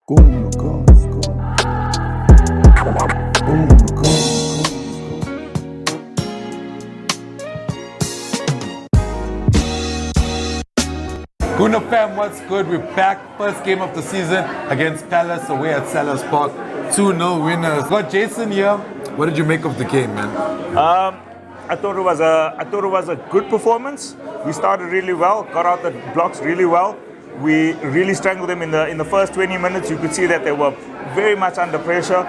Boom, go, go. Boom, go. Guna fam, what's good? We're back. First game of the season against Palace away at Sellers Park. 2-0 winners. Got Jason here. What did you make of the game, man? I thought it was a good performance. We started really well, got out the blocks really well. We really strangled them in the first 20 minutes. You could see that they were very much under pressure.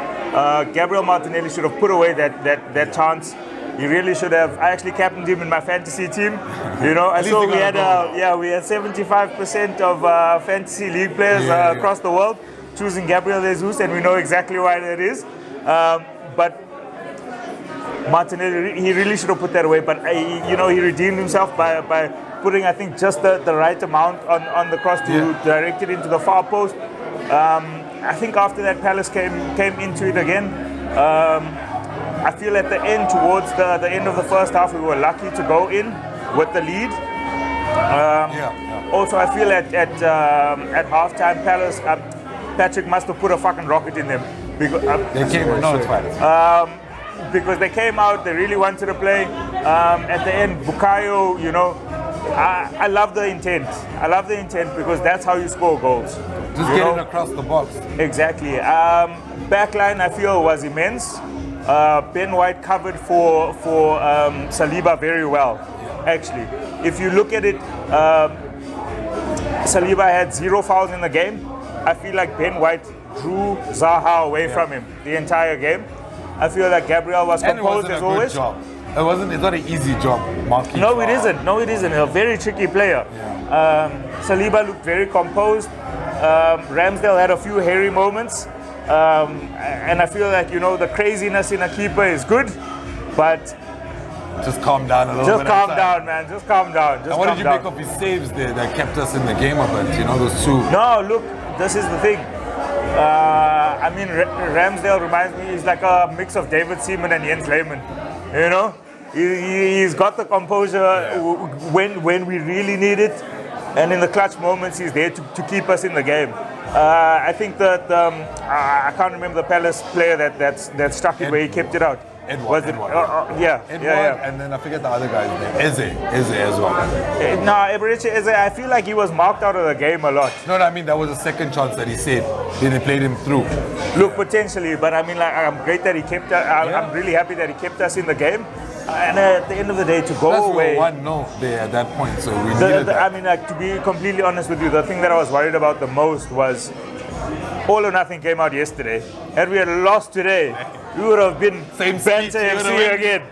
Gabriel Martinelli should have put away that chance. He really should have. I actually captained him in my fantasy team. You know, I saw we had 75% of fantasy league players across the world choosing Gabriel Jesus, and we know exactly why that is. But Martinelli, he really should have put that away. But he redeemed himself by putting, I think, just the right amount on the cross to direct it into the far post. I think after that, Palace came into it again. I feel at the end, towards the end of the first half, we were lucky to go in with the lead. Also, I feel at halftime, Palace, Patrick must have put a fucking rocket in them. Because, They came. No, it's fine. Because they came out, they really wanted to play. At the end, Bukayo, I love the intent. I love the intent because that's how you score goals. Just getting across the box. Exactly. Backline, I feel, was immense. Ben White covered for Saliba very well, actually. If you look at it, Saliba had 0 fouls in the game. I feel like Ben White drew Zaha away from him the entire game. I feel like Gabriel was composed as always. Job. It's not an easy job marking. No, it isn't. No, it isn't. A very tricky player. Saliba looked very composed. Ramsdale had a few hairy moments. And I feel like, the craziness in a keeper is good, but just calm down a little bit. Just calm down, man. Just calm down. And what did you make of his saves there that kept us in the game a bit? Those two. No, look, this is the thing. Ramsdale reminds me, he's like a mix of David Seaman and Jens Lehmann. He's got the composure when we really need it, and in the clutch moments, he's there to keep us in the game. I think that I can't remember the Palace player that struck it where he kept it out. Edward. Edward, and then I forget the other guy's name. Eze as well. No, Eberechi Eze, I feel like he was marked out of the game a lot. No, I mean that was a second chance that he saved. Then they played him through. Look, potentially, but I mean, I'm great that he kept. I'm really happy that he kept us in the game. And at the end of the day, to go away. We were 1-0 there at that point, so we needed that. To be completely honest with you, the thing that I was worried about the most was All or Nothing came out yesterday. Had we had lost today, we would have been Banter FC again.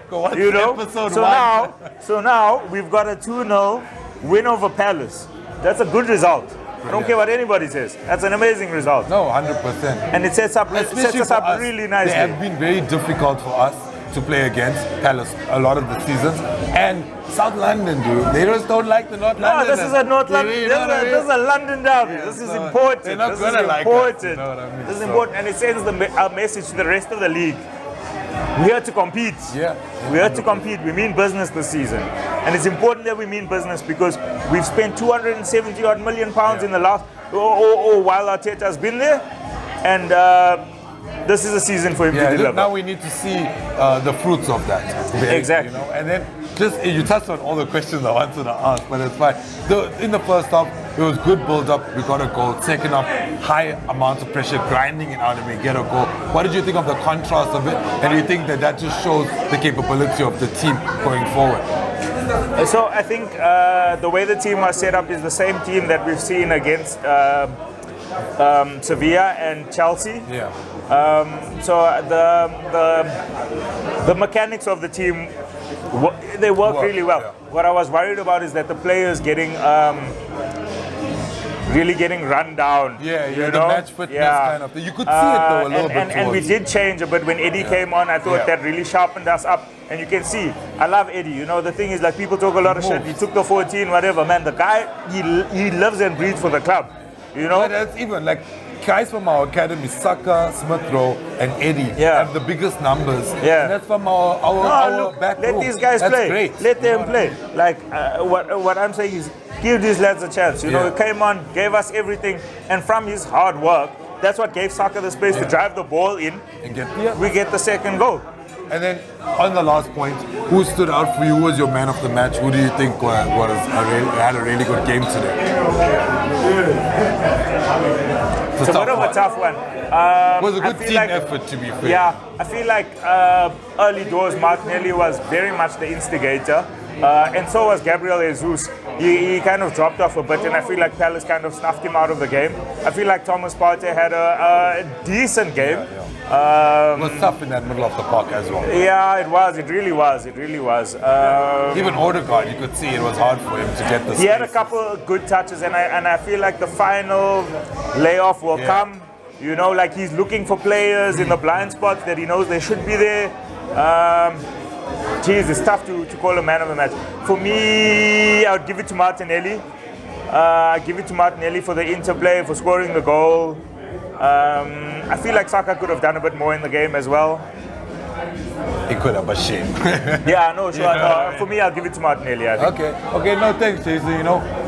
So now we've got a 2-0 win over Palace. That's a good result. I don't care what anybody says. That's an amazing result. No, 100%. And it sets us up really nicely. They have been very difficult for us to play against Palace a lot of the seasons. And South London, dude, they just don't like the North London. No, this is a North London. This is a London derby. This is important. They're not going to like us. You know what I mean? This is important, and it sends a message to the rest of the league. We're here to compete. We're here to compete. We mean business this season. And it's important that we mean business because we've spent 270 odd million pounds in the last, while Arteta's been there. And this is a season for him to deliver. Now we need to see the fruits of that. Exactly. And then you touched on all the questions I wanted to ask, but it's fine. In the first half, it was good build-up. We got a goal. Second half, high amounts of pressure, grinding it out, and we get a goal. What did you think of the contrast of it? And do you think that just shows the capability of the team going forward? So I think the way the team was set up is the same team that we've seen against Sevilla and Chelsea. So the mechanics of the team, they work really well. What I was worried about is that the players really getting run down. The match fitness kind of thing. You could see it though a little bit. And we did change a bit when Eddie came on. I thought that really sharpened us up. And you can see, I love Eddie. The thing is, like, people talk a lot of shit. He took the 14, whatever. Man, the guy, he lives and breathes for the club. But that's even like guys from our academy, Saka, Smith Rowe, and Eddie have the biggest numbers. And that's from our back row. Let these guys play. Great. Let them play. Like what I'm saying is, give these lads a chance. He came on, gave us everything, and from his hard work, That's what gave Saka the space to drive the ball in. And get We get the second goal. And then on the last point, who stood out for you? Who was your man of the match? Who do you think had a really good game today? It's a bit of a tough one. It was a good team effort, to be fair. Yeah, I feel like early doors Martinelli was very much the instigator. And so was Gabriel Jesus. He kind of dropped off a bit, and I feel like Palace kind of snuffed him out of the game. I feel like Thomas Partey had a decent game. It was tough in that middle of the park as well. Yeah, it was. It really was. It really was. Even Odegaard, you could see it was hard for him to get the space. He had a couple of good touches, and I feel like the final layoff will come. You know, like he's looking for players in the blind spots that he knows they should be there. It's tough to call a man of the match. For me, I would give it to Martinelli. Give it to Martinelli for the interplay, for scoring the goal. I feel like Saka could have done a bit more in the game as well. He could have, but shame. Yeah, no, sure. No, for me, I'll give it to Martinelli, I think. Okay, no thanks, Jason.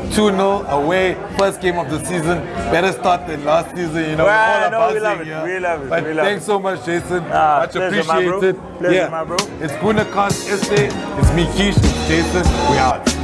2-0 away, first game of the season. Better start than last season, Well, we love it. Yeah. We love it. But we love thanks it. so much, Jason. Much Pleasure, appreciated. my bro. Pleasure, my bro. It's Gunakast SA. It's me, Keish. It's Jason. We out.